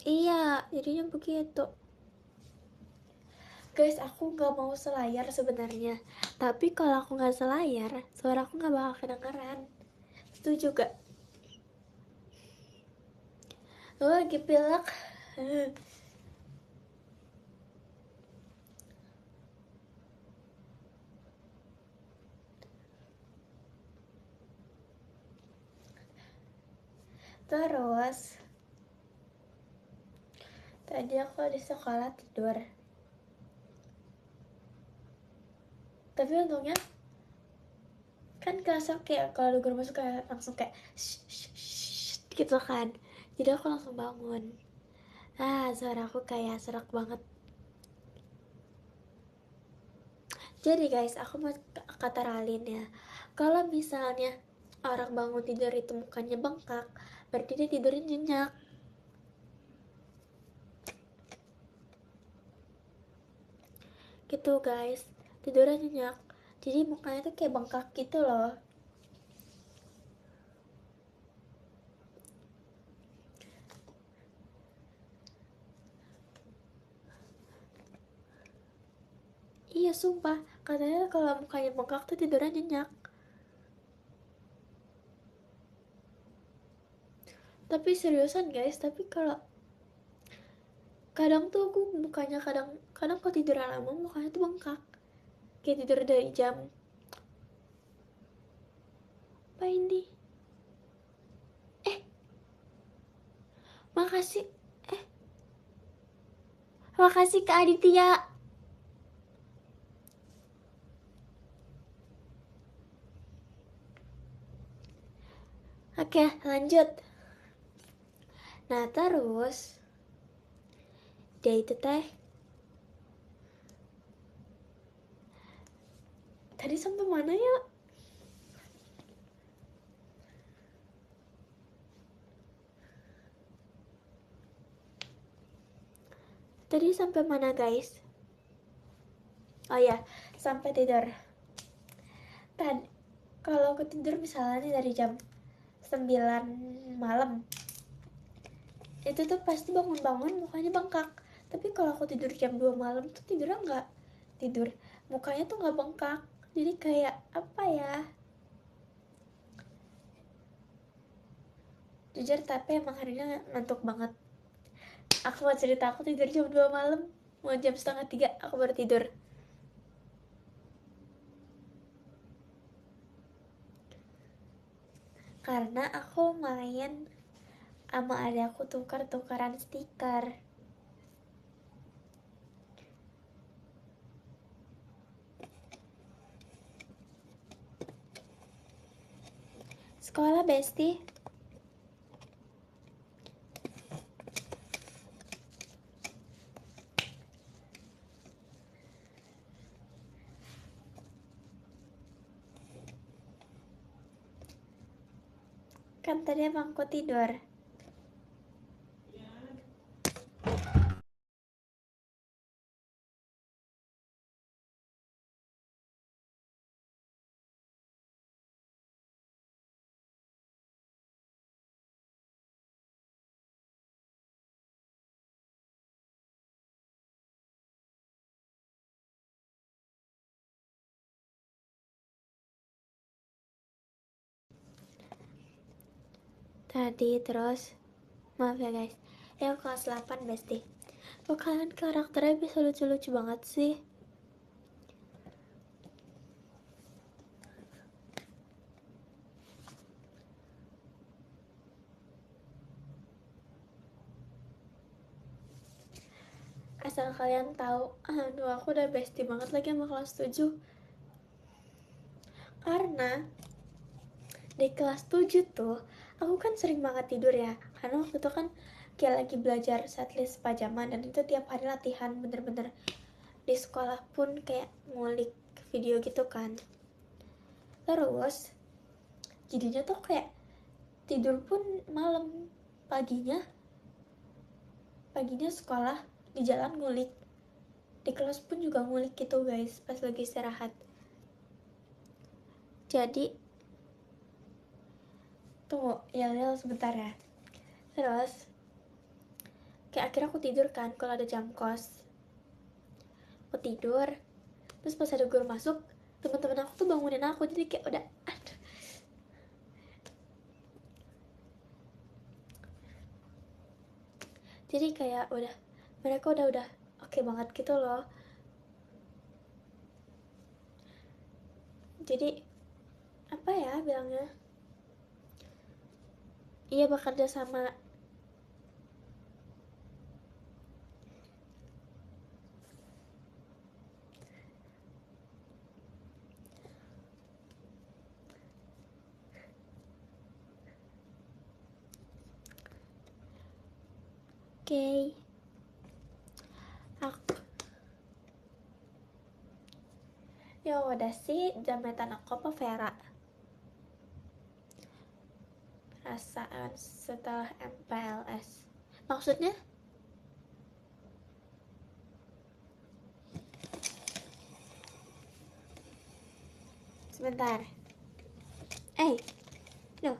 Iya, jadinya begitu. Guys, aku nggak mau selayar sebenarnya, tapi kalau aku nggak selayar, suara aku nggak bakal kedengeran. Setuju gak? Lu lagi pilek. Terus tadi aku di sekolah tidur, tapi untungnya kan kelasnya kayak kalau ada guru masuk kayak langsung kayak shh, shh, shh, gitu kan, jadi aku langsung bangun. Suara aku kayak serak banget. Jadi guys, aku mau kata Ralin ya, kalau misalnya orang bangun tidur itu mukanya bengkak, berarti dia tidurnya nyenyak. Gitu guys, tidurnya nyenyak, jadi mukanya tuh kayak bengkak gitu loh. Iya sumpah, katanya kalau mukanya bengkak tuh tidurnya nyenyak. Tapi seriusan guys, tapi kalau kadang tuh aku mukanya kadang kadang kalau tidur lama mukanya tuh bengkak, kayak tidur dari jam. Apa ini? eh Makasih. eh Makasih Kak Aditya. Oke, lanjut. Nah terus dia itu teh tadi sampai mana ya? Tadi sampai mana guys? Oh ya, sampai tidur. Tadi kalau aku tidur misalnya nih dari jam 9 malam, itu tuh pasti bangun-bangun mukanya bengkak. Tapi kalau aku tidur jam 2 malam tuh tidurnya nggak tidur, mukanya tuh nggak bengkak. Jadi kayak apa ya, jujur tapi emang harinya ngantuk banget. Aku mau cerita, aku tidur jam 2 malam, mau jam setengah 3 aku baru tidur. Karena aku main sama adekku tukar-tukaran stiker. Sekolah bestie. Kan tadi emang aku tidur. Tadi terus, maaf ya guys, ya kelas 8 bestie. Kok kalian karakternya bisa lucu-lucu banget sih? Asal kalian tahu, aduh aku udah bestie banget lagi sama kelas 7. Karena di kelas 7 tuh aku kan sering banget tidur ya, karena waktu itu kan kayak lagi belajar setlist pajaman, dan itu tiap hari latihan bener-bener. Di sekolah pun kayak ngulik video gitu kan. Terus jadinya tuh kayak tidur pun malam, paginya paginya sekolah, di jalan ngulik, di kelas pun juga ngulik gitu guys pas lagi istirahat. Jadi tunggu ya sebentar ya. Terus kayak akhirnya aku tidur kan kalau ada jam kos. Aku tidur, terus pas ada guru masuk, teman-teman aku tuh bangunin aku, jadi kayak udah aduh. Jadi kayak udah mereka udah oke banget gitu loh. Jadi apa ya bilangnya, iya bekerja sama. Oke, aku ya udah sih jametan aku apa Vera perasaan setelah MPLS maksudnya. Sebentar, no.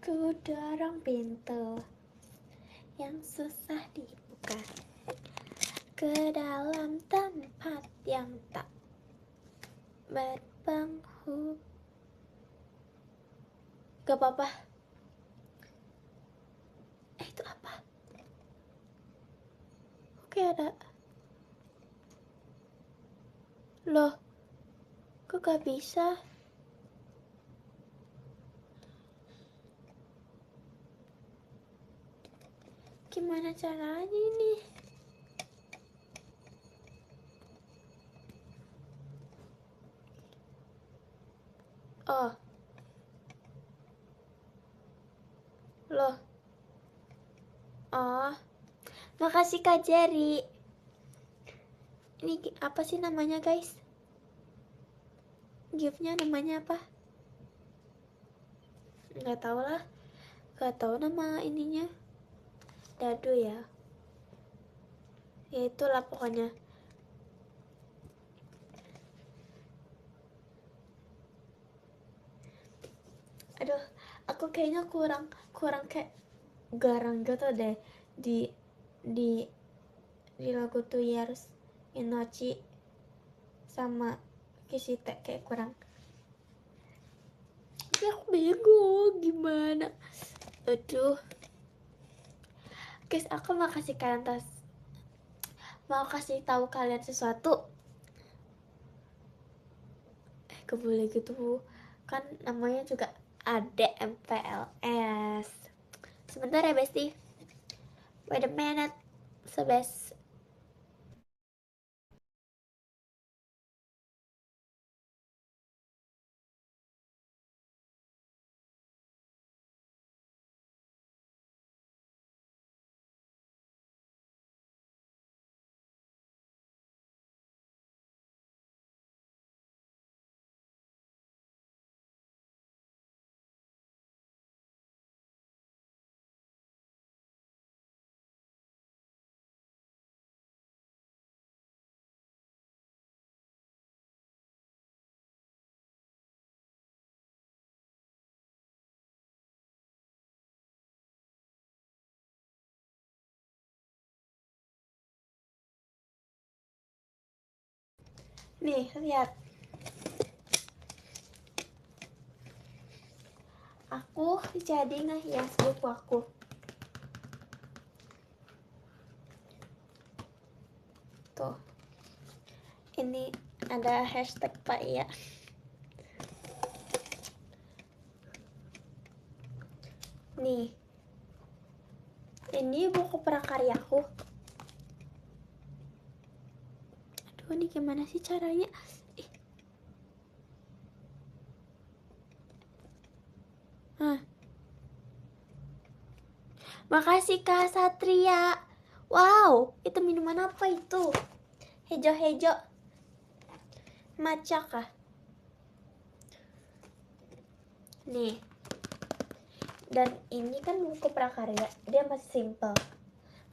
Ku dorong pintu yang susah dibuka ke dalam tempat yang tak berpenghuni. Gak apa-apa. Itu apa? Oke ada. Loh, kok gak bisa? Gimana caranya ini? Oh. Loh. Oh. Makasih Kak Jerry. Ini apa sih namanya guys? Gift-nya namanya apa? Nggak tahu lah. Nggak tahu nama ininya. Dadu ya. Ya itulah pokoknya. Aduh, aku kayaknya kurang kayak garang gitu deh di di di lagu 2 Years Inochi sama Kishite kayak kurang. Tapi aku bego gimana? Aduh. Guys, aku mau kasih tahu kalian sesuatu. Boleh gitu kan namanya juga ADMPLS. Sebentar ya Besti. Wait a minute. Sebes. Nih, lihat. Aku jadi ngehias buku aku. Tuh. Ini ada hashtag Pak ya. Nih. Ini buku prakaryaku. Aduh, ini gimana sih caranya? Makasih Kak Satria. Wow, itu minuman apa itu? Hejo-hejo. Matcha kah? nih. Dan ini kan buku prakarya, dia masih simple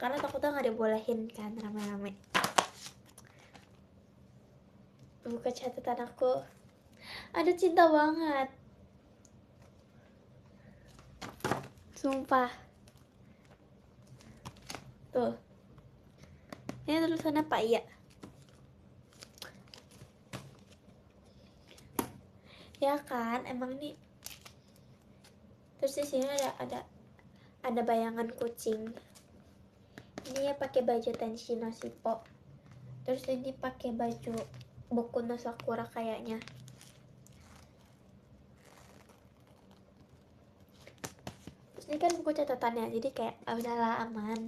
karena takutnya nggak dibolehin kan rame-rame. Buku catatan aku, ada cinta banget, sumpah. Tuh, ini tulisannya Pak Iya. Ya kan, emang nih. Terus di sini ada bayangan kucing. Ini ya pakai baju Tenshi no Shippo. Terus ini pakai baju Boku no Sakura kayaknya. Terus ini kan buku catatannya, jadi kayak udahlah aman.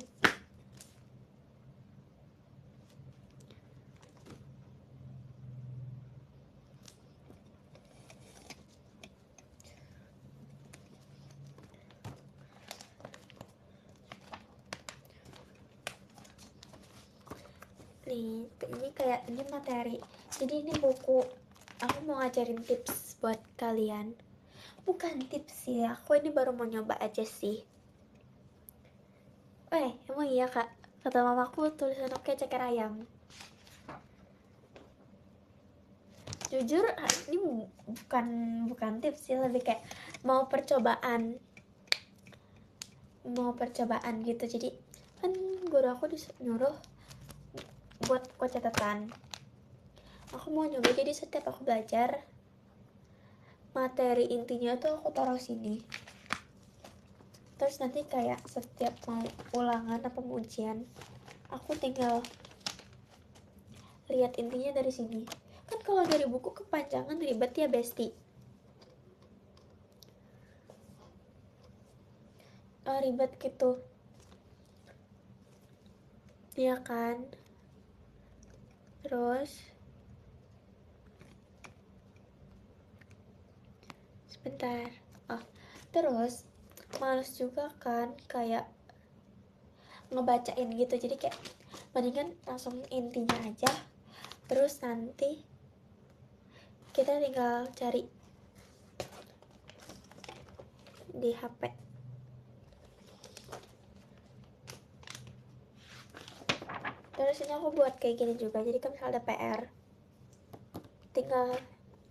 Nih, ini kayak ini materi. Jadi ini buku, aku mau ngajarin tips buat kalian. Bukan tips sih, aku ini baru mau nyoba aja sih. Emang iya kak, kata mamaku tulisan oke ceker ayam. Jujur ini bukan tips sih, lebih kayak mau percobaan gitu. Jadi kan guru aku nyuruh buat catatan, aku mau nyoba. Jadi setiap aku belajar materi intinya tuh aku taruh sini. Terus nanti kayak setiap mau ulangan apa ujian, aku tinggal lihat intinya dari sini. Kan kalau dari buku kepanjangan ribet ya besti. Ribet gitu ya kan. Terus sebentar, terus males juga kan kayak ngebacain gitu. Jadi kayak mendingan langsung intinya aja, terus nanti kita tinggal cari di HP. Terus ini aku buat kayak gini juga, jadi kan misalnya ada PR tinggal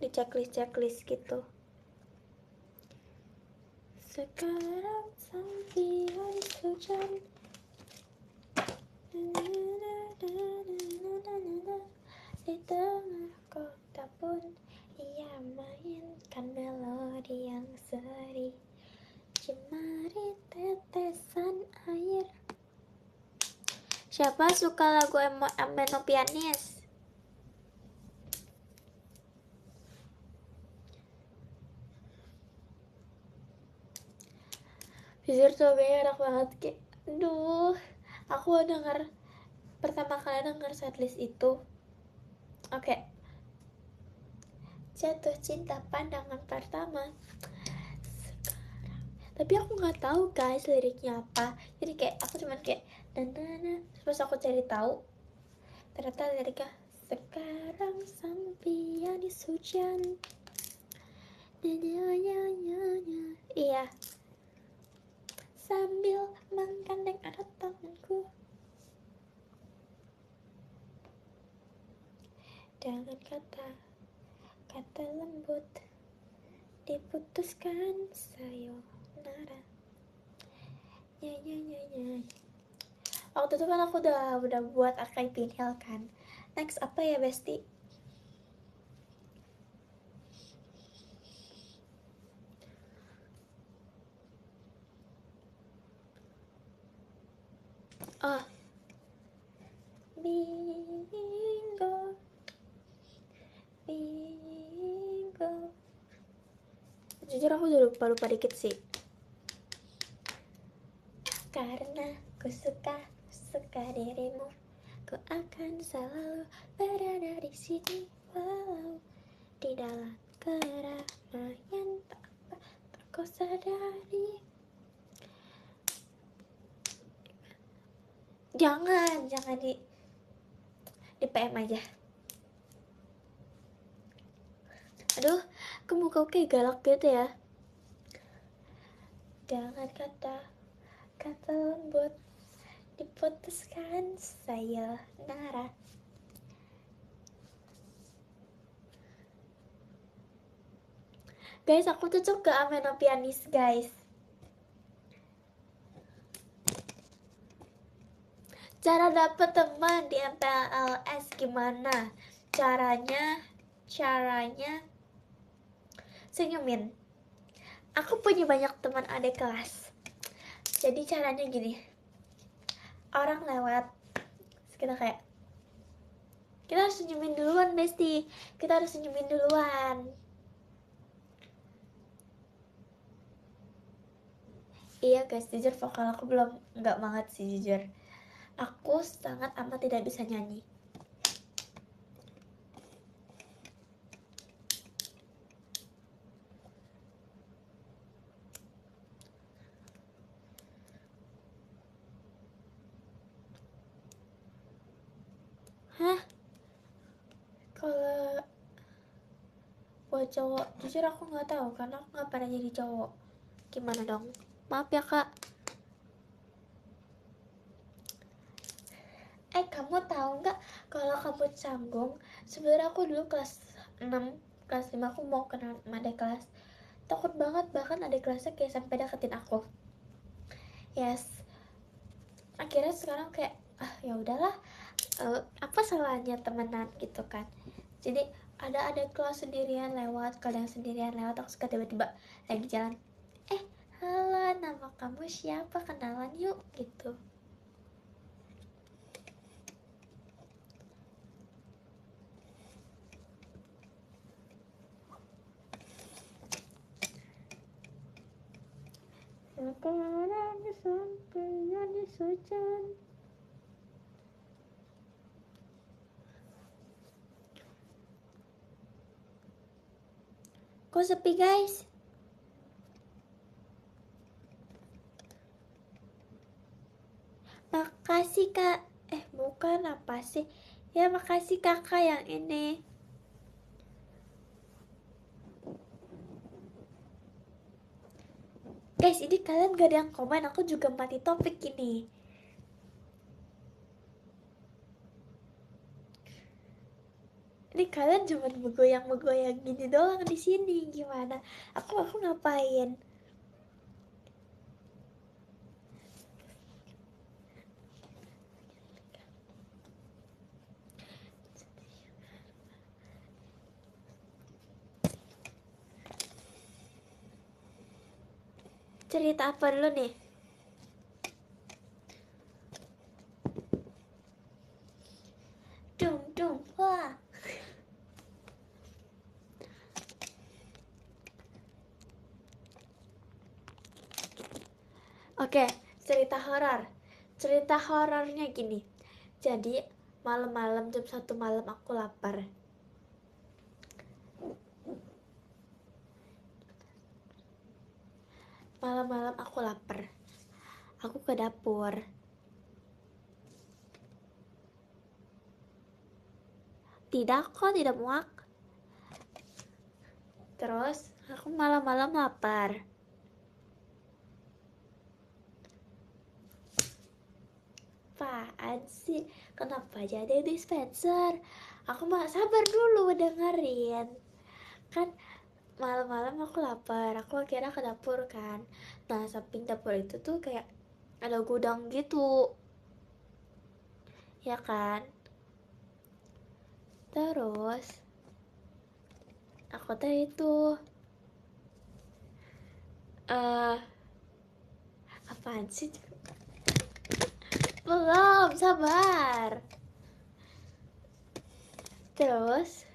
di checklist gitu. Sekarang sampai hujan, di tengah kota pun ia mainkan melodi yang seri, cemari tetesan air. Siapa suka lagu Ameno Pianis? Jujur tuh enak banget, kayak aduh, aku denger pertama kali denger setlist itu. Oke. Jatuh cinta pandangan pertama. Sekarang. Tapi aku nggak tahu guys liriknya apa. Jadi kayak aku cuman kayak dan terus aku cari tahu. Ternyata liriknya sekarang sampai di hujan. Iya. Sambil menggandeng erat tanganku. Dengan kata lembut diputuskan sayonara. Ya. Waktu itu kan aku udah buat Akai Pinhel kan. Next apa ya Besti? Bingo. Jujur aku udah lupa dikit sih. Karena ku suka dirimu, ku akan selalu berada di sini walau di dalam keramaian tak kau sadari. Jangan di PM aja. Aduh, kamu kayak galak gitu ya. Dengan kata lembut diputuskan sayonara. Guys, aku tuh suka Ameno Pianis, guys. Cara dapet teman di MPLS gimana? Caranya senyumin. Aku punya banyak teman adik kelas. Jadi caranya gini. Orang lewat, kita harus senyumin duluan, Besti. Kita harus senyumin duluan. Iya guys, jujur vokal aku nggak banget sih, jujur. Aku sangat amat tidak bisa nyanyi. Hah? Kalau buat cowok, jujur aku nggak tahu karena aku nggak pernah jadi cowok. Gimana dong? Maaf ya kak. Kamu tahu nggak kalau kamu canggung? Sebenarnya aku dulu kelas 6, kelas 5 aku mau kenal sama adik kelas. Takut banget, bahkan adik kelasnya kayak sampai deketin aku. Yes. Akhirnya sekarang kayak ya udahlah, apa salahnya temenan gitu kan. Jadi ada kelas sendirian lewat, kadang sendirian lewat, aku suka tiba-tiba lagi jalan, halo, nama kamu siapa, kenalan yuk gitu. Sekarang sampai di hujan. Kok sepi guys? Makasih kak. Bukan, apa sih? Ya makasih kakak yang ini. Guys, ini kalian gak ada yang komen, aku juga mati topik ini. Ini kalian cuma begoyang gini doang di sini, gimana? Aku ngapain? Cerita apa dulu nih? Dung, wah. Oke, cerita horor. Cerita horornya gini. Jadi malam-malam jam 1 malam aku lapar. Malam-malam aku lapar. Aku ke dapur. Tidak kok, tidak muak. Terus aku malam-malam lapar. Apaan sih? Kenapa jadi dispenser? Aku mah sabar dulu dengerin. Kan malam-malam aku lapar, aku akhirnya ke dapur kan. Nah, samping dapur itu tuh kayak ada gudang gitu. Ya kan? Terus aku teh itu apaan sih? Belum, sabar. Terus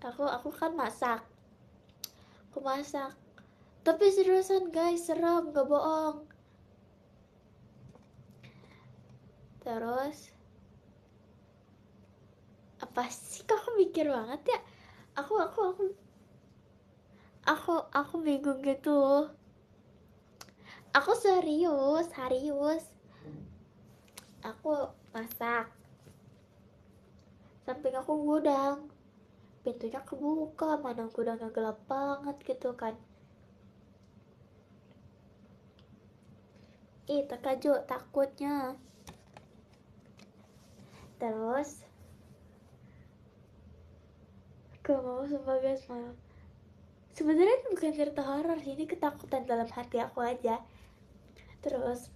aku kan masak. Aku masak. Tapi seriusan guys, serem, gak bohong. Terus apa sih, kok aku mikir banget ya? Aku bingung gitu. Aku serius. Aku masak. Samping aku gudang. pintunya kebuka, mana aku udah gak gelap banget gitu kan. Ih, terkejut takutnya. Terus aku mau sebagai malam. Sebenarnya ini bukan cerita horor sih, ini ketakutan dalam hati aku aja. Terus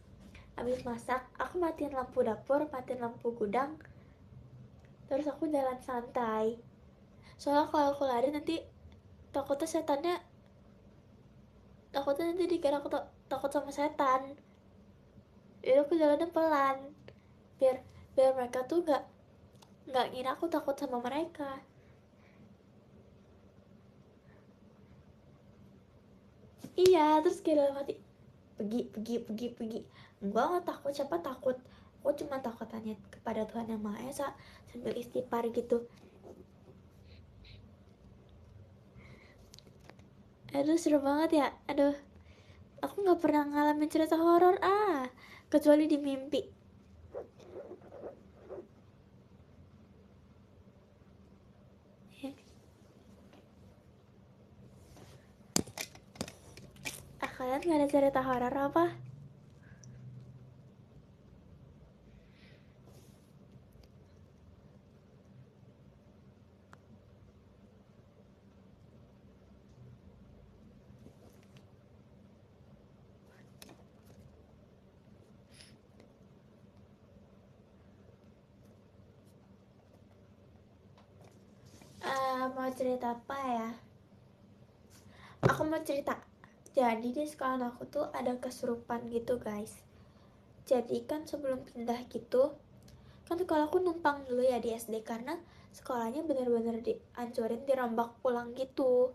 habis masak, aku matiin lampu dapur, matiin lampu gudang. Terus aku jalan santai. Soalnya kalau aku lari nanti takutnya setannya, takutnya nanti dikira aku takut sama setan. Jadi aku jalannya pelan, biar biar mereka tuh nggak ngira aku takut sama mereka. Iya, terus kayak dalam hati, pergi. Gua nggak takut, siapa takut, aku cuma takut tanya kepada Tuhan yang Maha Esa sambil istighfar gitu. Aduh, seru banget ya. Aduh, aku nggak pernah ngalamin cerita horor kecuali di mimpi. Kalian nggak ada cerita horor apa? Mau cerita apa ya? Aku mau cerita. Jadi di sekolah aku tuh ada kesurupan gitu guys. Jadi kan sebelum pindah gitu, kan sekolah aku numpang dulu ya di SD karena sekolahnya bener-bener dihancurin, dirombak pulang gitu.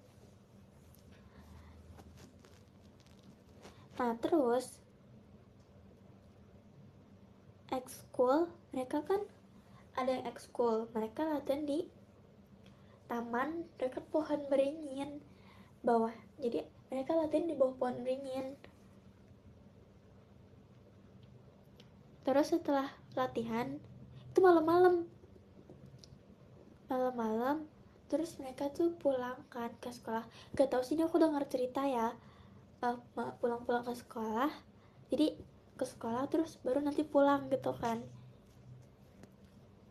Nah terus ekskul, mereka kan ada yang ekskul, mereka latihan di taman dekat pohon beringin bawah. Jadi mereka latihan di bawah pohon beringin. Terus setelah latihan itu malam-malam terus mereka tuh pulang kan ke sekolah. Gak tau sih, ini aku dengar cerita ya. Pulang-pulang ke sekolah, jadi ke sekolah terus baru nanti pulang gitu kan.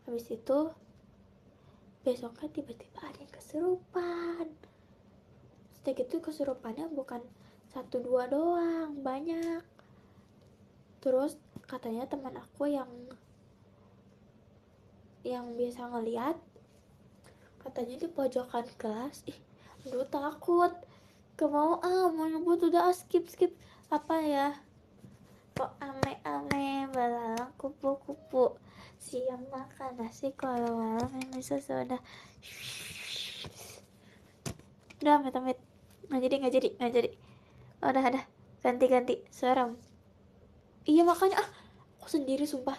Habis itu besoknya tiba-tiba ada yang kesurupan. Setelah itu kesurupannya bukan satu dua doang, banyak. Terus katanya teman aku yang biasa ngeliat, katanya di pojokan kelas. Aduh takut, gak mau mau nyebut, udah skip. Apa ya, kok ame-ame belalang kupu-kupu, siang makan nasi kalau malam ini sesudah. Udah amit-amit, nggak jadi. Udah ganti serem. Iya makanya aku sendiri sumpah.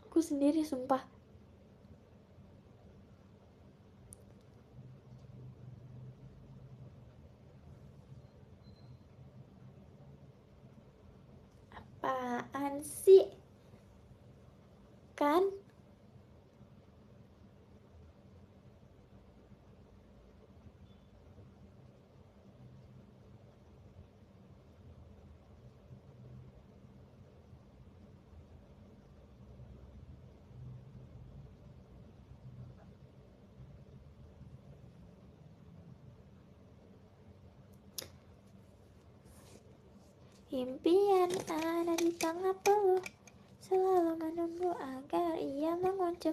Aku sendiri sumpah. Apaan sih? Kan? Impian ada di tengah peluh, selalu menunggu agar ia menguncup.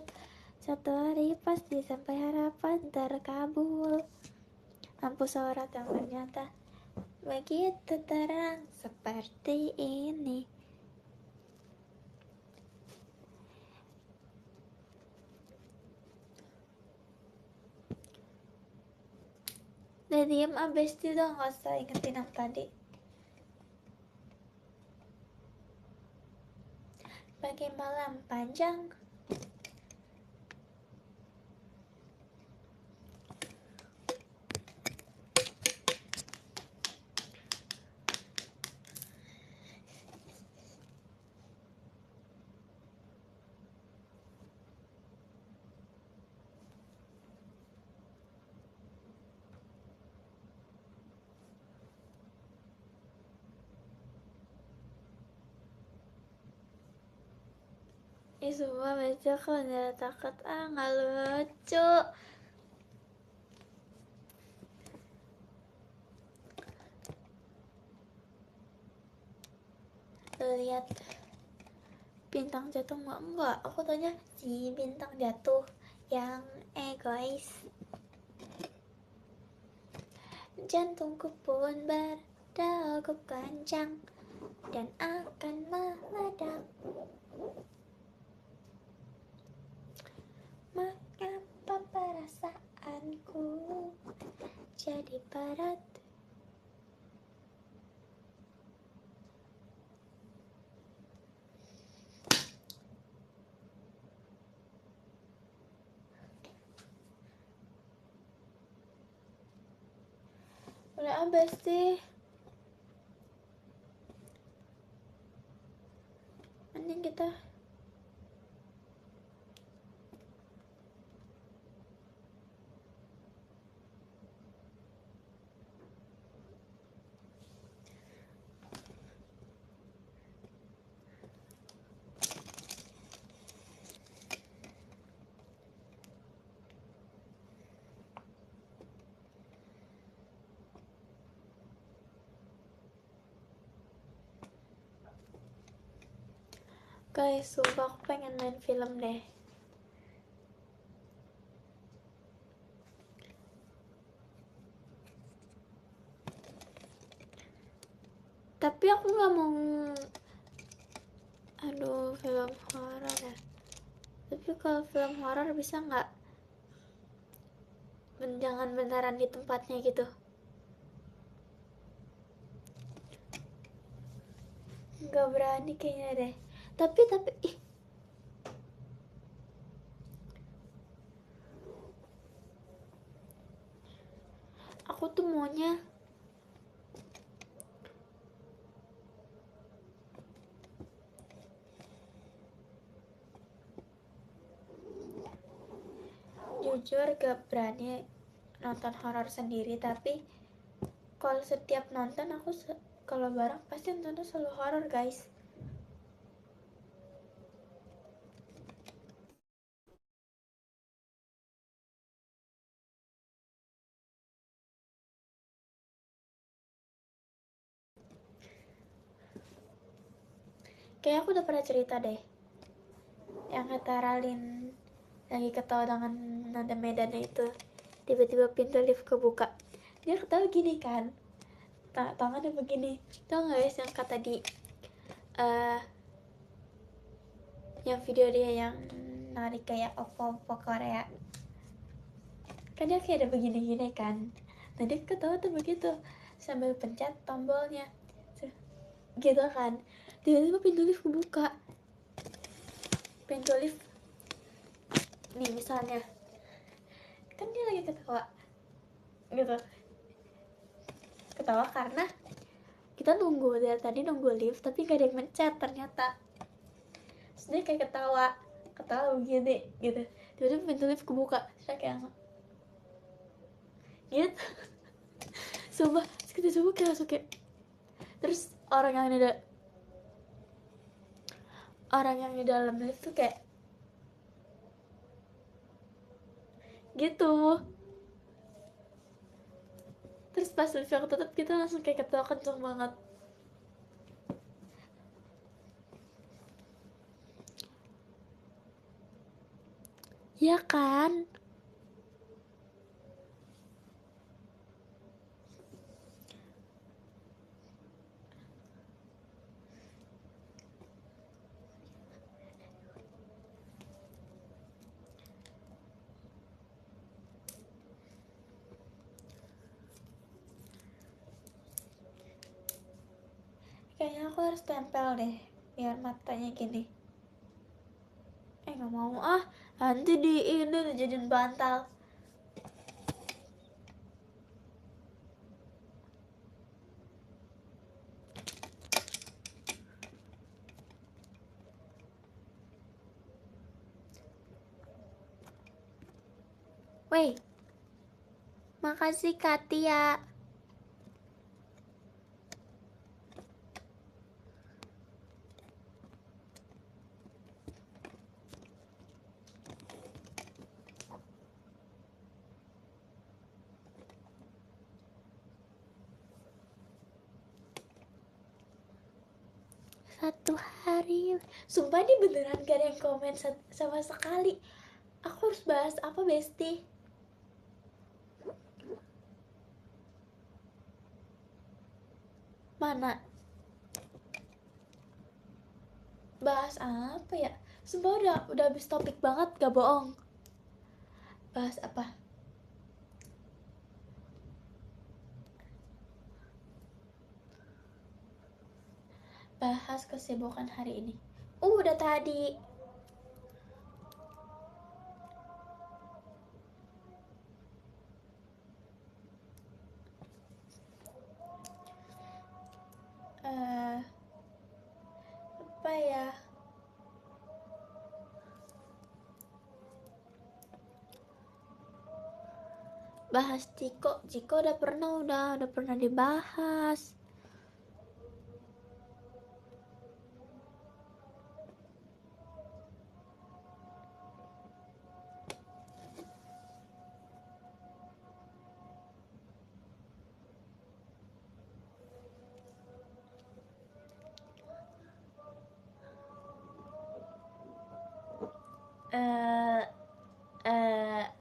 Satu hari pasti sampai harapan terkabul. Lampu sorot yang ternyata begitu terang seperti ini. Udah diem abis itu dong, gak usah ingetin yang tadi. Bagi malam panjang, Semua baca kalau nggak takut, nggak lucu. Lihat bintang jatuh enggak, aku tanya si bintang jatuh yang egois. Jantungku pun berdegup kencang dan akan meledak. Mengapa perasaanku jadi berat? Udah abis sih. Mending kita guys, sumpah aku pengen main film deh. Tapi aku nggak mau, aduh, film horor ya. Tapi kalau film horor bisa nggak jangan beneran di tempatnya gitu? Nggak berani kayaknya deh. Tapi ih, aku tuh maunya jujur gak berani nonton horor sendiri, tapi kalau setiap nonton aku kalau bareng pasti nontonnya selalu horor guys. Kayak aku udah pernah cerita deh, yang kata Ralin lagi ketawa dengan nada medannya itu, tiba-tiba pintu lift kebuka, dia ketawa gini kan, tangannya begini. Tau gak guys yang kata di yang video dia yang narik kayak opo-opo Korea kan, dia kayak ada begini-gini kan. Nah dia ketawa tuh begitu sambil pencet tombolnya gitu kan. Tiba-tiba pintu lift kebuka, pintu lift nih misalnya, kan dia lagi ketawa gitu, ketawa karena kita nunggu dari tadi, nunggu lift tapi gak ada yang mencet ternyata. Terus dia kayak ketawa begini gitu, tiba-tiba pintu lift kebuka, saya kayak gitu. Sumpah kita coba kayak langsung kayak, terus orang yang di dalam lift tuh kayak gitu. Terus pas lift yang tutup kita langsung kayak ketawa kenceng banget. Ya kan? Kayaknya aku harus tempel deh biar matanya gini. Gak mau nanti di ini dijadiin bantal. Weh, makasih Katia. satu hari. Sumpah ini beneran gak ada yang komen sama sekali. Aku harus bahas apa, Besti? Mana? Bahas apa ya? Sumpah udah habis topik banget, gak bohong. Bahas apa? Bahas kesibukan hari ini. Udah tadi. Apa ya? Bahas Ciko udah pernah dibahas.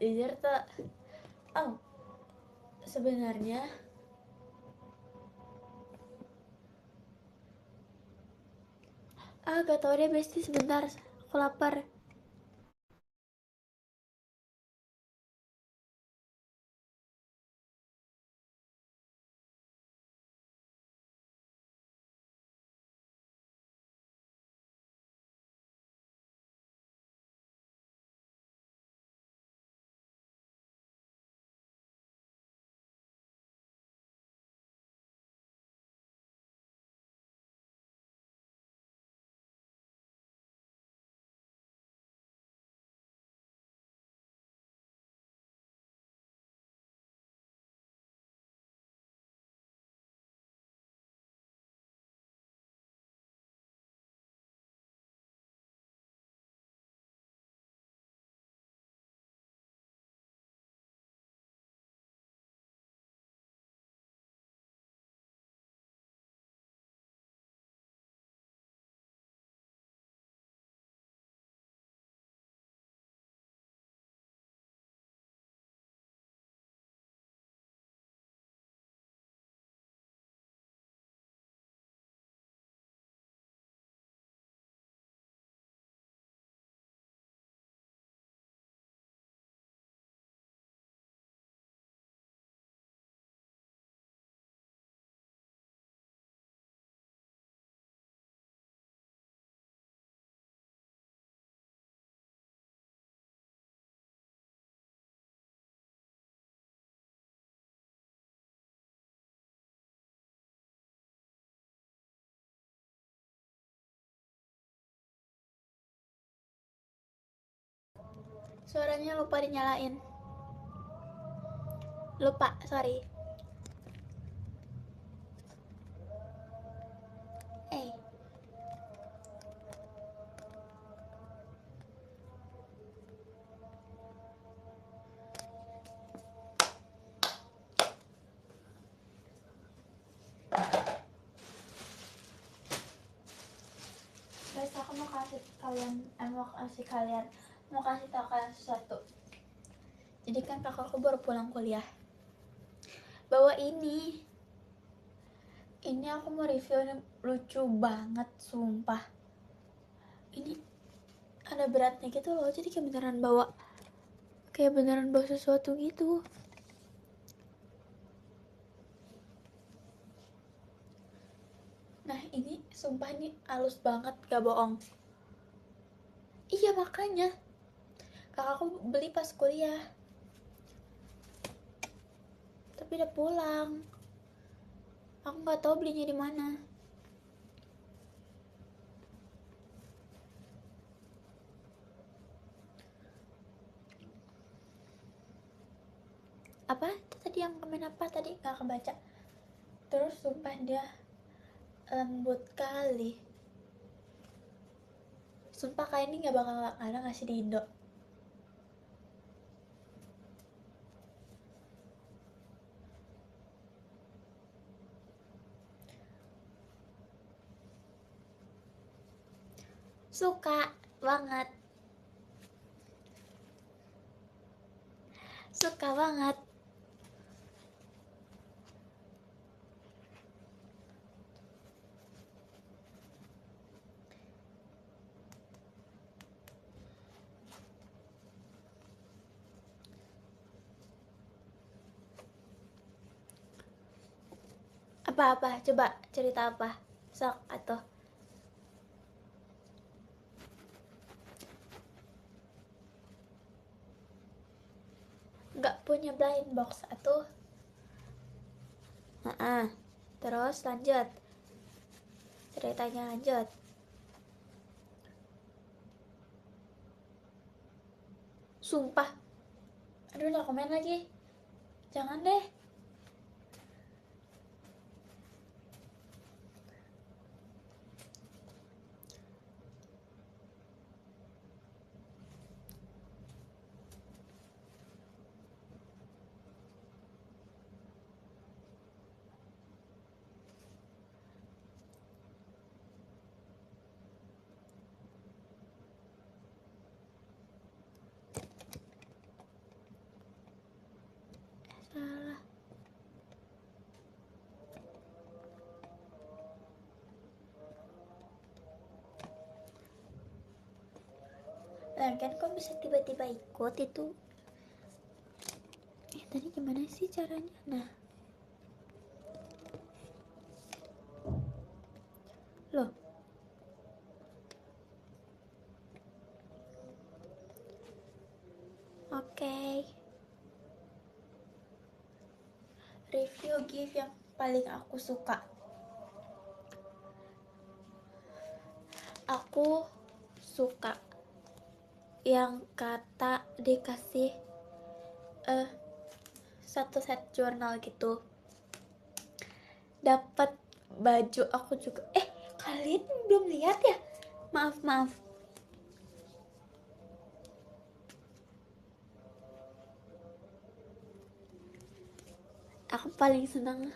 Jujur tuh, sebenarnya gak tau deh, Besti, sebentar, aku lapar. Suaranya lupa dinyalain. Lupa, sorry. Guys, aku mau kasih tahu kalian sesuatu. Jadi kan kakakku baru pulang kuliah. Bawa ini aku mau review, ini lucu banget, sumpah. Ini ada beratnya gitu loh, jadi kayak beneran bawa sesuatu gitu. Nah ini sumpah, ini halus banget, gak bohong. Iya makanya kakakku beli pas kuliah, tapi udah pulang. Aku nggak tahu belinya di mana. Apa itu tadi yang komen apa tadi, nggak kebaca. Terus sumpah dia lembut kali. Sumpah kayak ini nggak bakal ada ngasih di Indo. Suka banget. Suka banget. Apa-apa? Coba cerita apa? Sok atau nggak punya blind box atau? Terus lanjut. Ceritanya lanjut. Sumpah. Aduh, nggak komen lagi. Jangan deh. Salah. Lagian kok bisa tiba-tiba ikut itu? Tadi gimana sih caranya? Nah. Loh. Oke. Review gift yang paling aku suka. Aku suka yang kata dikasih satu set jurnal gitu, dapat baju. Aku juga kalian belum lihat ya? Maaf. Aku paling seneng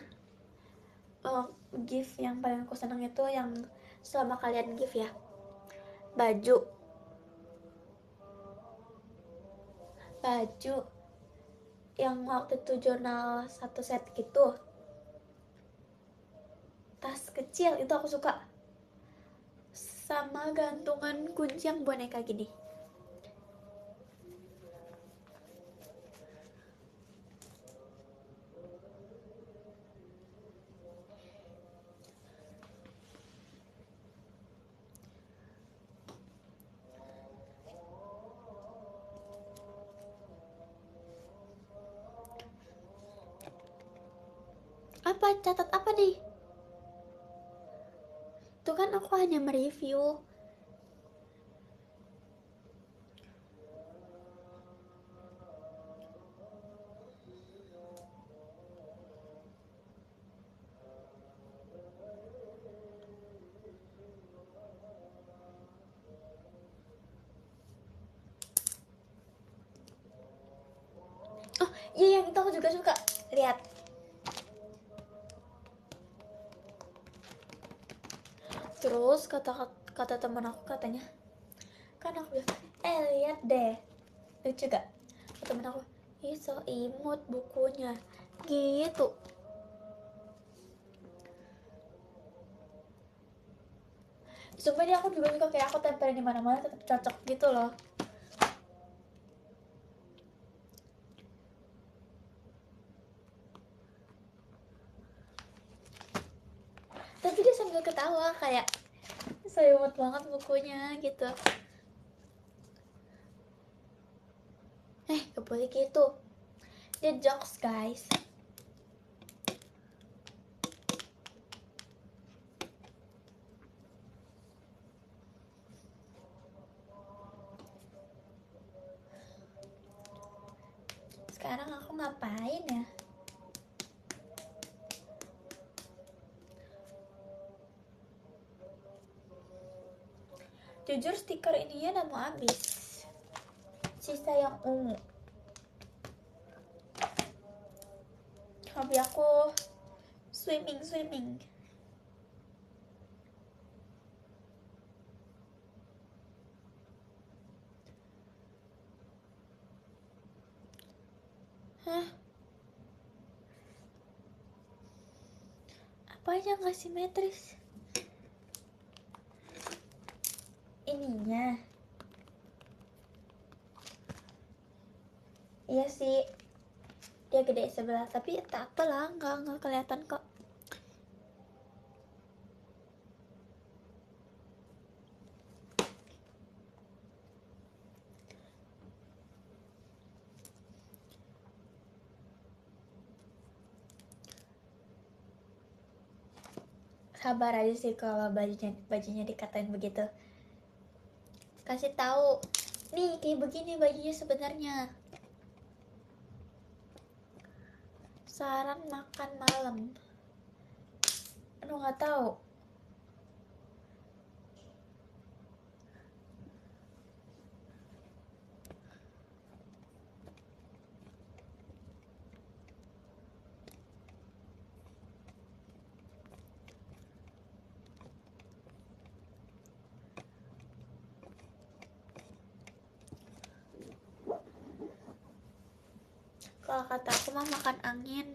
gift yang paling aku seneng itu yang selama kalian gift ya, baju yang waktu itu jurnal satu set gitu, tas kecil itu aku suka, sama gantungan kunci yang boneka gini. Apa? Catat apa nih? Itu kan aku hanya mereview. Oh iya, yang itu aku juga suka. Lihat. Terus kata teman aku, katanya, kan aku bilang, lihat deh, lucu gak? Kata temen aku, ih so imut bukunya gitu. Sumpah dia, aku juga suka, kayak aku tempelin di mana-mana tetap cocok gitu loh. Tapi dia sambil ketawa kayak so imut banget bukunya gitu. Gak boleh gitu, dia jokes guys. Sekarang aku ngapain ya? Jujur stiker ininya udah mau habis, sisa yang ungu. Hobi aku swimming. Hah? Apa aja nggak simetris? Ininya. Iya sih, dia gede sebelah, tapi tak apalah, nggak kelihatan kok. Sabar aja sih kalau bajunya dikatain begitu. Kasih tahu, nih kayak begini bajunya sebenarnya. Saran makan malam. Aduh nggak tahu. Kalau kata aku mah makan angin.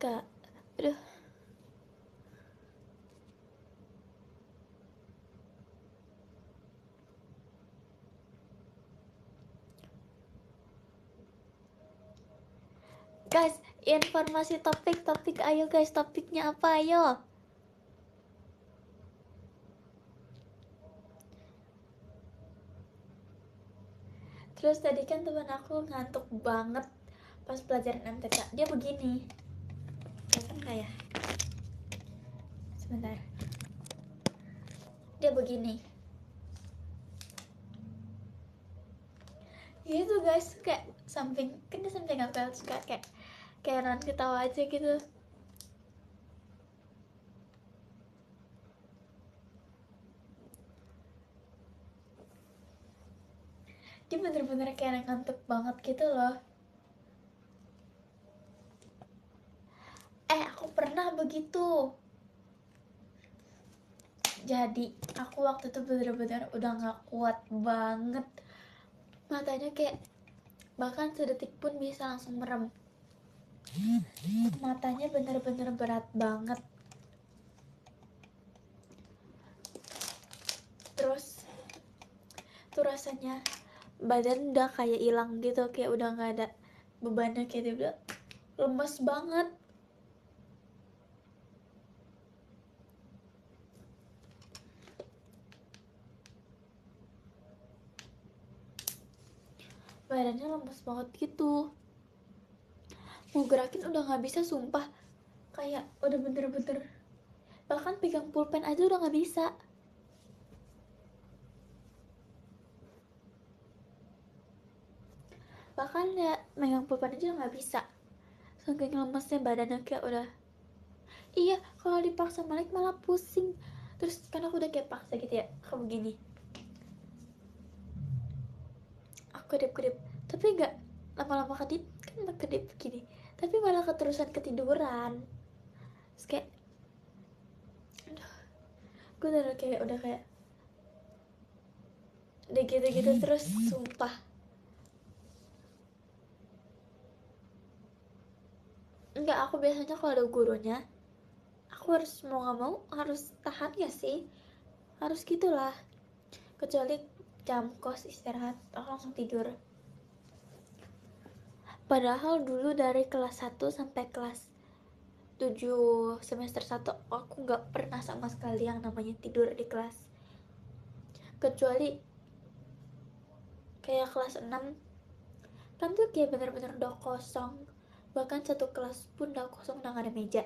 Gak, aduh. Guys, informasi topik ayo guys, topiknya apa ayo? Terus tadi kan teman aku ngantuk banget pas pelajaran MTK. Dia begini. Kelihatan nggak ya? Sebentar. Dia begini. Gitu guys, kayak samping, kan dia samping aku suka kayak non ketawa aja gitu. Dia bener-bener kayak ngantuk banget gitu loh. Aku pernah begitu. Jadi aku waktu itu bener-bener udah gak kuat banget. Matanya kayak bahkan sedetik pun bisa langsung merem. Matanya bener-bener berat banget. Terus tuh rasanya badan udah kayak hilang gitu, kayak udah gak ada bebannya, kayak dia udah lemes banget. Badannya lemes banget gitu, mau gerakin udah gak bisa, sumpah. Kayak udah bener-bener, bahkan pegang pulpen aja udah gak bisa. Bahkan ya megang pulpen aja udah gak bisa, saking lemesnya badannya, kayak udah. Iya, kalau dipaksa balik malah pusing. Terus kan aku udah kayak paksa gitu ya, aku begini, aku kedip-kedip, tapi gak lama-lama kedip, kan kedip begini, tapi malah keterusan ketiduran. Terus kayak aduh, gue udah kayak udah gitu-gitu terus, sumpah. Enggak, aku biasanya kalau ada gurunya, aku harus mau gak mau harus tahan ya sih, harus gitulah. Kecuali jam kos istirahat, aku langsung tidur. Padahal dulu dari kelas 1 sampai kelas 7 semester 1 aku gak pernah sama sekali yang namanya tidur di kelas. Kecuali kayak kelas 6 kan tuh kayak bener-bener udah kosong. Bahkan satu kelas pun udah kosong, udah gak ada meja.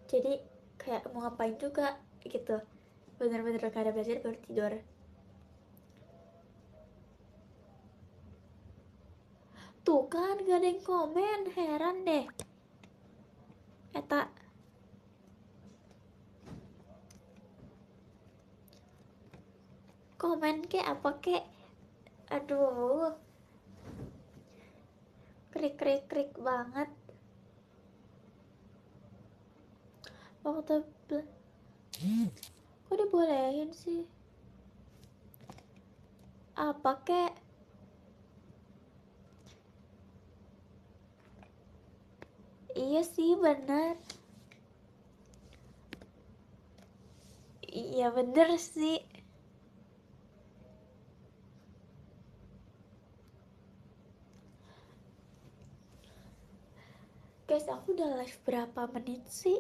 Jadi kayak mau ngapain juga gitu, bener-bener gak ada belajar baru tidur. Tuh kan gak ada yang komen, heran deh. Eta komen kek apa kek, aduh. krik banget waktu kok dibolehin sih? Apa kek? Iya sih bener. Iya bener sih. Guys, aku udah live berapa menit sih?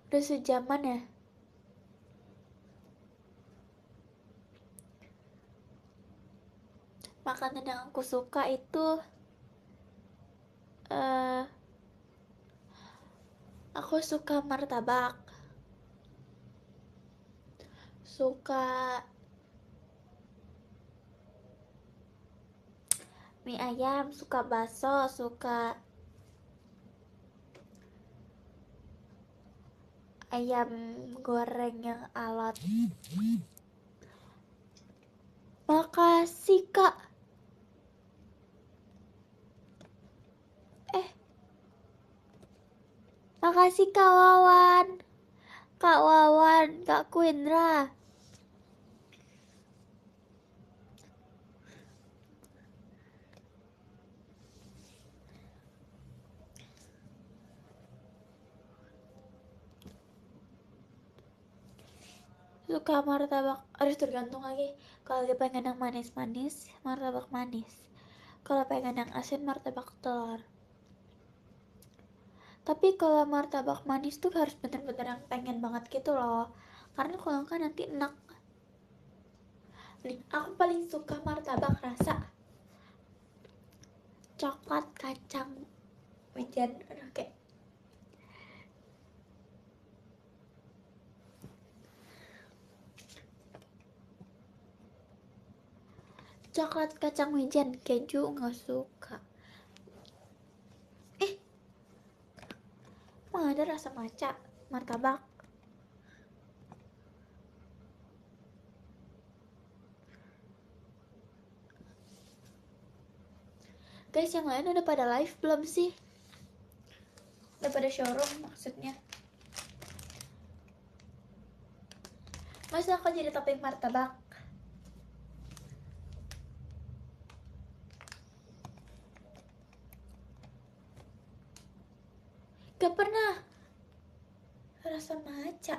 Udah sejaman ya? Makanan yang aku suka itu aku suka martabak, suka mie ayam, suka bakso, suka ayam goreng yang alot. Makasih kak. Makasih Kak Wawan, Kak Kuindra. Suka martabak, harus tergantung lagi. Kalau dia pengen yang manis-manis, martabak manis. Kalau pengen yang asin, martabak telur. Tapi kalau martabak manis tuh harus bener-bener yang pengen banget gitu loh. Karena kalau enggak nanti enak. Nih, aku paling suka martabak rasa coklat kacang wijen. Aduh, kayak coklat kacang wijen, keju nggak suka. Emang ada rasa maca martabak? Guys, yang lain udah pada live belum sih? Udah pada showroom maksudnya. Masa aku jadi topping martabak? Gak pernah. Rasa maca.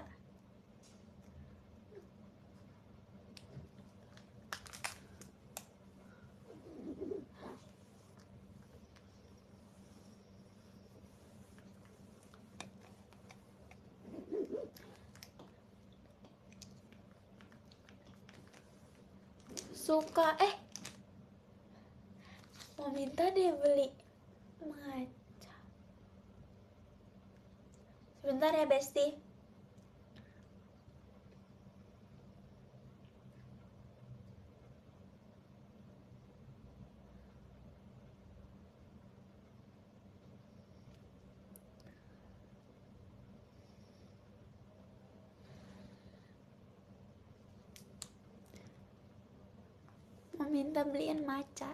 Suka mau minta deh beli maca. Sebentar ya Besti. Mau minta beliin maca.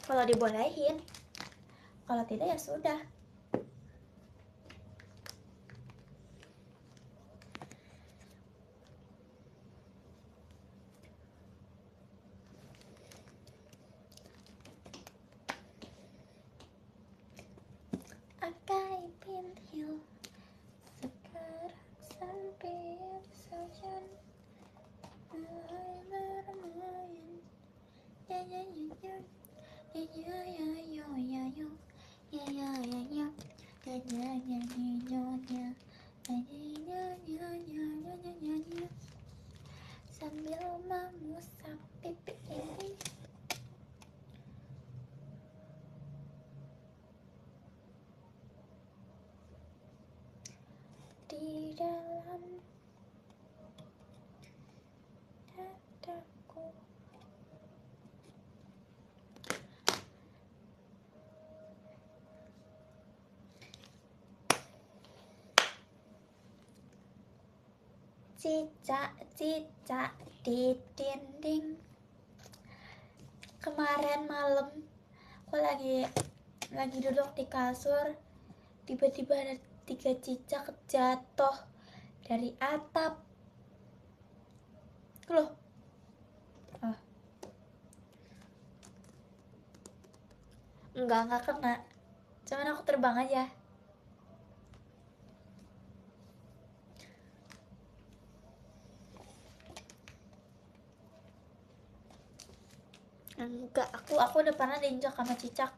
Kalau dibolehin. Kalau tidak ya sudah. Akai pintil sekarang sampai saja mulai bermain. Ya ya ya ya ya ya ya ya ya ya ya ya ya ya ya ya ya ya ya sambil mengusap pipi ini. Di dalam dadaku. cicak di dinding. Kemarin malam aku lagi duduk di kasur, tiba-tiba ada 3 cicak jatuh dari atap. Loh, enggak kena, cuman aku terbang aja. Enggak, aku udah pernah diinjak sama cicak.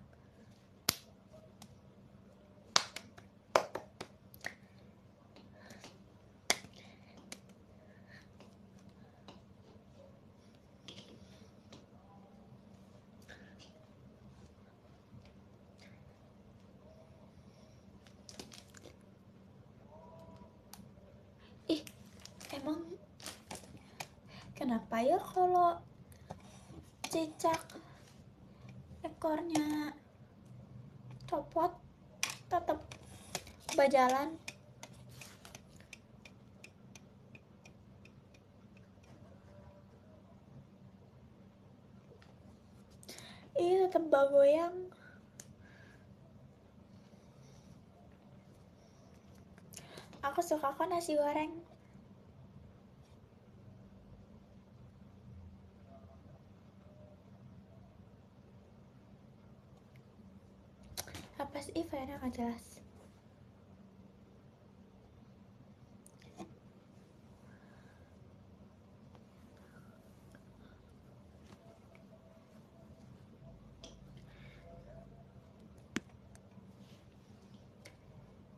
Ih, emang kenapa ya kalau cicak ekornya copot tetap berjalan? Iya, tetap goyang. Aku suka kok nasi goreng. Apa sih Ivana nggak jelas?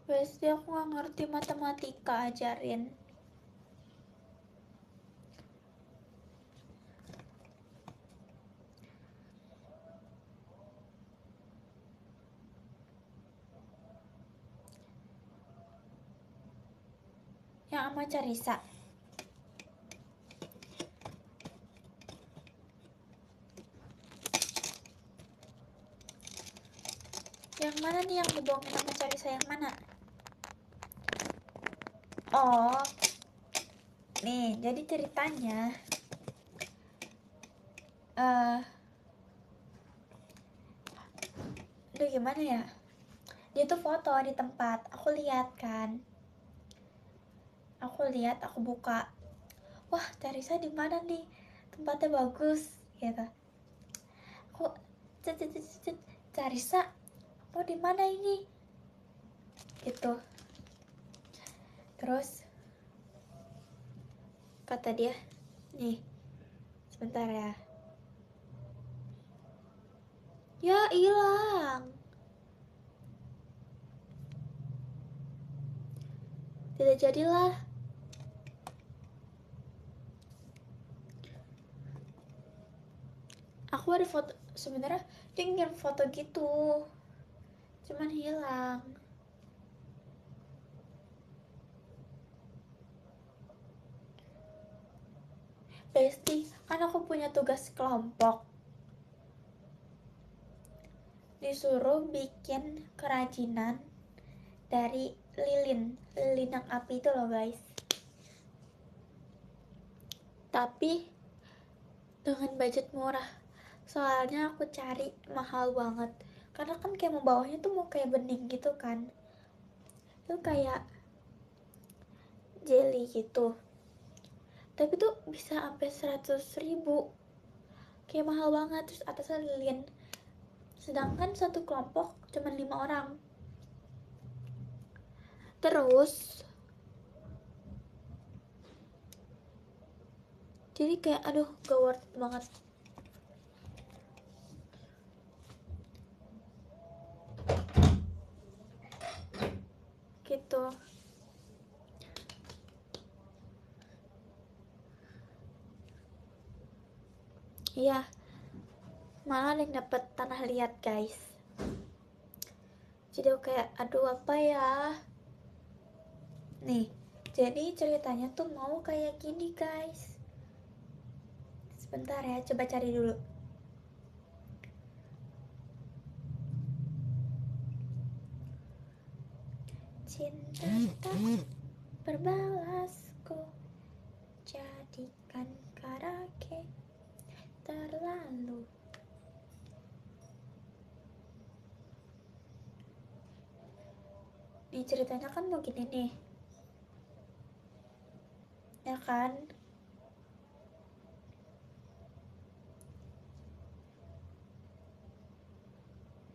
Pasti aku nggak ngerti matematika, ajarin. Yang sama Carisa. Yang mana nih yang dibohongin sama Carisa, yang mana? Oh, nih jadi ceritanya aduh gimana ya, dia tuh foto di tempat, aku lihat, aku buka, wah Carisa di mana nih, tempatnya bagus gitu. Aku Carisa, mau di mana ini gitu. Terus kata dia, nih sebentar ya, ya hilang, tidak jadilah. Aku ada foto, sebenarnya dia ngirim foto gitu, cuman hilang. Besti, kan aku punya tugas kelompok, disuruh bikin kerajinan dari lilin yang api itu loh guys. Tapi dengan budget murah, soalnya aku cari mahal banget, karena kan kayak mau bawahnya tuh mau kayak bening gitu kan, itu kayak jelly gitu, tapi tuh bisa sampai 100.000, kayak mahal banget. Terus atasnya lilin, sedangkan satu kelompok cuma 5 orang. Terus jadi kayak aduh gak worth it banget gitu. Iya, malah ada yang dapet tanah liat guys. Jadi aku kayak aduh apa ya. Nih, jadi ceritanya tuh mau kayak gini guys. Sebentar ya, coba cari dulu. Cinta tak berbalasku, Nih ceritanya kan mau gini nih, ya kan?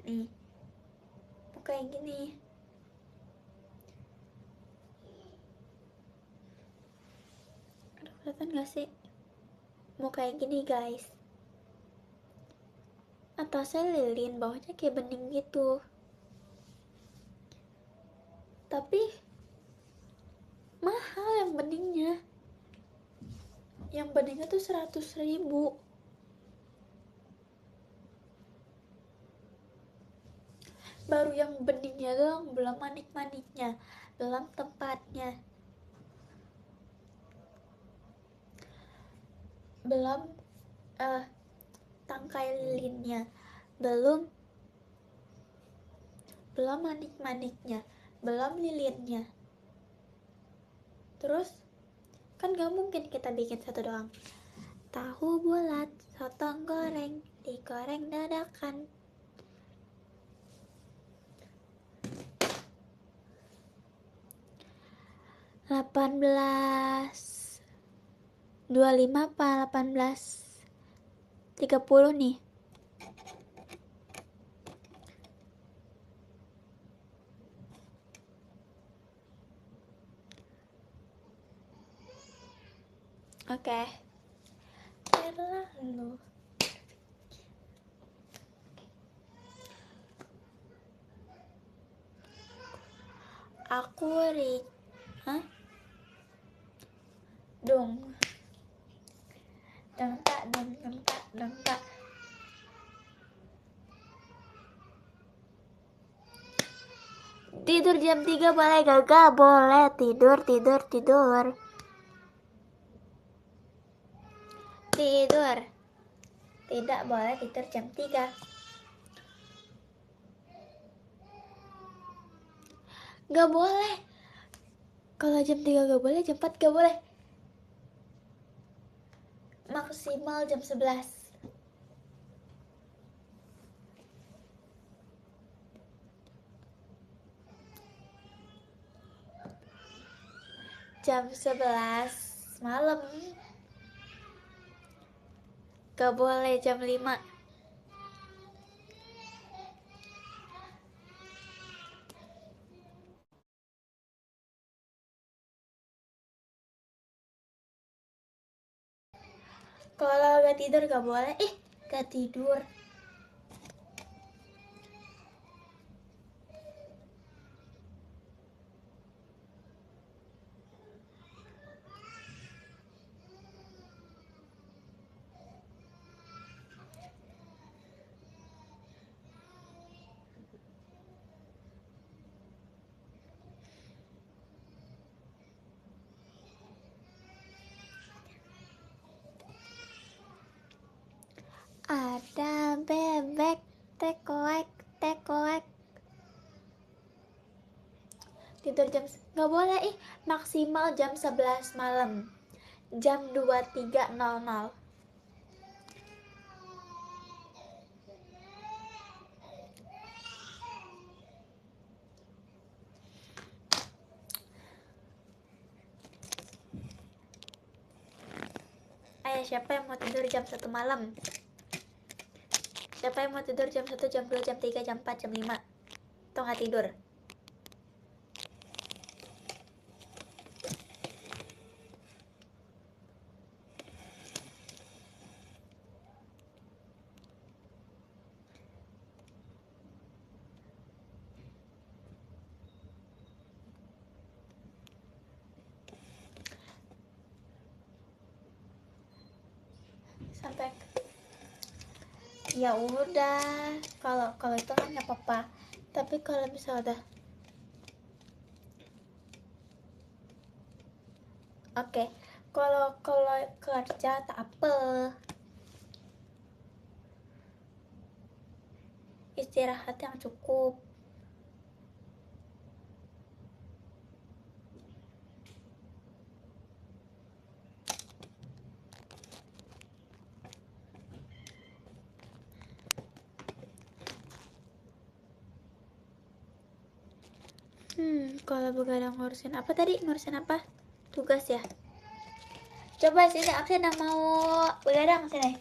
Nih, mau kayak gini. Aduh, kelihatan gak sih? Mau kayak gini guys. Atasnya lilin, bawahnya kayak bening gitu. Tapi mahal yang beningnya. Yang beningnya tuh 100.000. Baru yang beningnya doang, belum manik-maniknya, belum tempatnya, belum tangkai lilinnya, belum manik-maniknya, belum lilinnya. Terus kan gak mungkin kita bikin satu doang. Tahu bulat, sotong goreng, digoreng dadakan. Delapan belas 25 apa 18.30 nih. Oke. Terlalu. Aku Hah? Dong. Dong tak. Tidur jam 3 boleh gagal? Boleh. Tidur. Tidur. Tidak boleh tidur jam 3. Gak boleh. Kalau jam 3 gak boleh, jam 4 gak boleh. Maksimal jam 11. Jam 11 malam. Gak boleh jam 5. Kalau gak tidur gak boleh. Gak tidur. Ada bebek tekoek. Tidur jam gak boleh. Maksimal jam 11 malam. Jam 23.00. Ayo, siapa yang mau tidur jam 1 malam? Siapa yang mau tidur jam 1, jam 2, jam 3, jam 4, jam 5? Atau gak tidur? Sampai ya udah, kalau itu kan nggak apa-apa. Tapi kalau misalnya udah oke, kalau kerja tak apa, istirahat yang cukup. Kalau begadang ngurusin apa tadi? Ngurusin apa? Tugas ya? Coba sini absen yang mau begadang sini.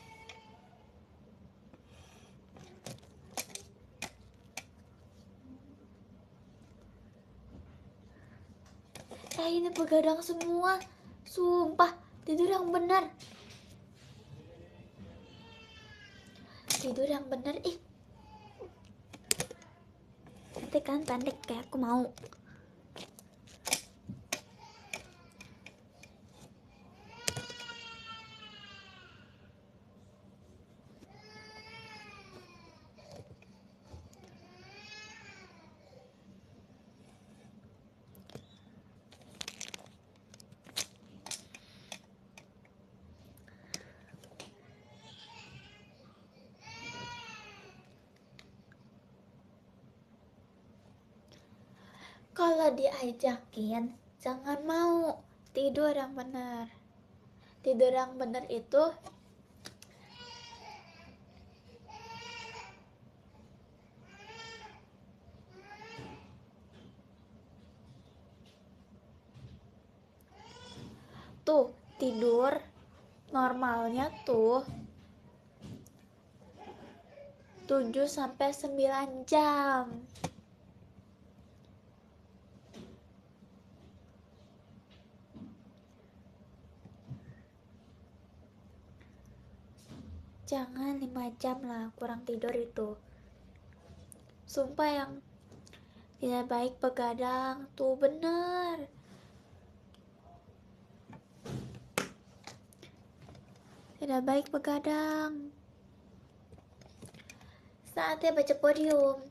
Ini begadang semua. Sumpah, tidur yang benar. Tidur yang benar, ih. Nanti kan pendek kayak aku mau. Kalau diajakin, jangan mau. Tidur yang benar. Tidur yang benar itu tuh, tidur normalnya tuh 7-9 jam. Jangan 5 jam lah kurang tidur itu. Sumpah yang tidak baik begadang tuh bener. Tidak baik begadang. Saatnya baca podium.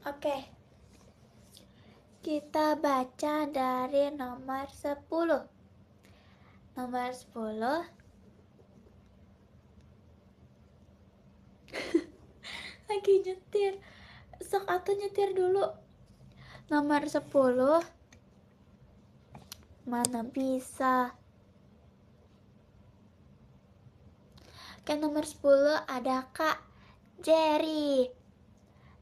Oke. Kita baca dari nomor 10. Nomor 10. Lagi nyetir. Sok atuh nyetir dulu. Nomor 10. Mana bisa. Oke, nomor 10 ada Kak Jerry.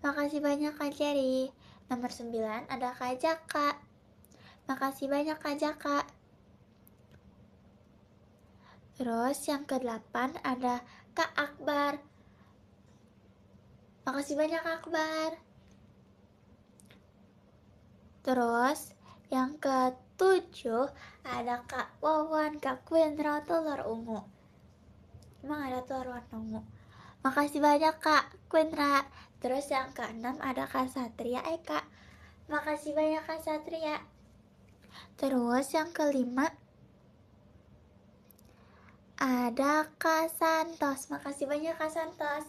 Makasih banyak Kak Jerry. Nomor 9 ada Kak Jaka. Makasih banyak Kak Jaka. Terus yang ke-8 ada Kak Akbar. Makasih banyak Kak Akbar. Terus yang ke-7 ada Kak Wawan, Kak Quendra, telur ungu. Emang ada telur warna ungu. Makasih banyak Kak Quendra. Terus yang ke-6 ada Kak Satria Eka. Makasih banyak Kak Satria. Terus yang ke-5 ada Kak Santos. Makasih banyak Kak Santos.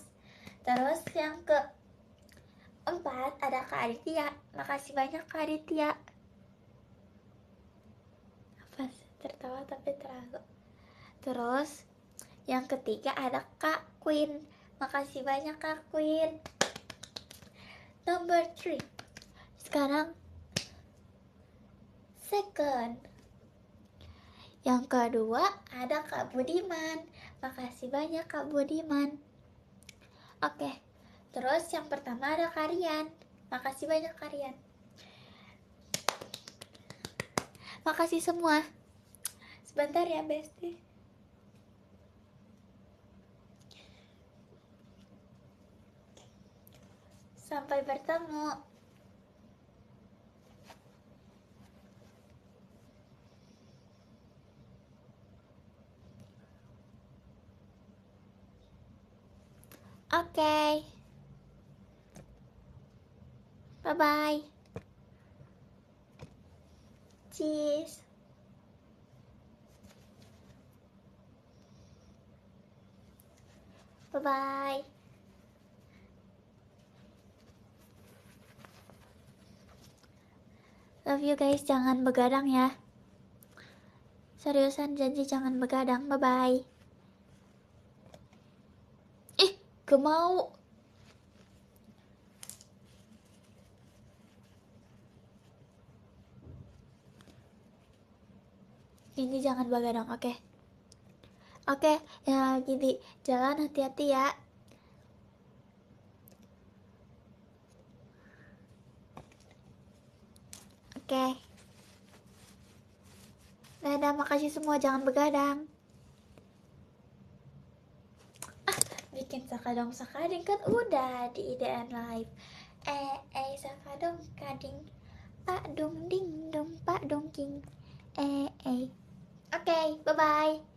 Terus yang ke-4 ada Kak Aditya. Makasih banyak Kak Aditya. Apa sih? Tertawa tapi terlalu. Terus yang ketiga ada Kak Queen. Makasih banyak Kak Queen. Number 3. Sekarang second. Yang kedua ada Kak Budiman. Makasih banyak Kak Budiman. Oke. Terus yang pertama ada Karian. Makasih banyak Karian. Makasih semua. Sebentar ya Besti. Sampai bertemu. Oke. Bye-bye. Cheers. Bye-bye. Love you guys, jangan begadang ya. Seriusan janji jangan begadang. Bye bye. Gak mau. Janji jangan begadang, oke? Oke, ya gini, jalan hati-hati ya. Oke. Dadah, makasih semua, jangan begadang. Bikin sakadong sakading kan udah di IDN Live. Sakadong kading, pak dong ding dong, pak dong king. Oke, bye bye.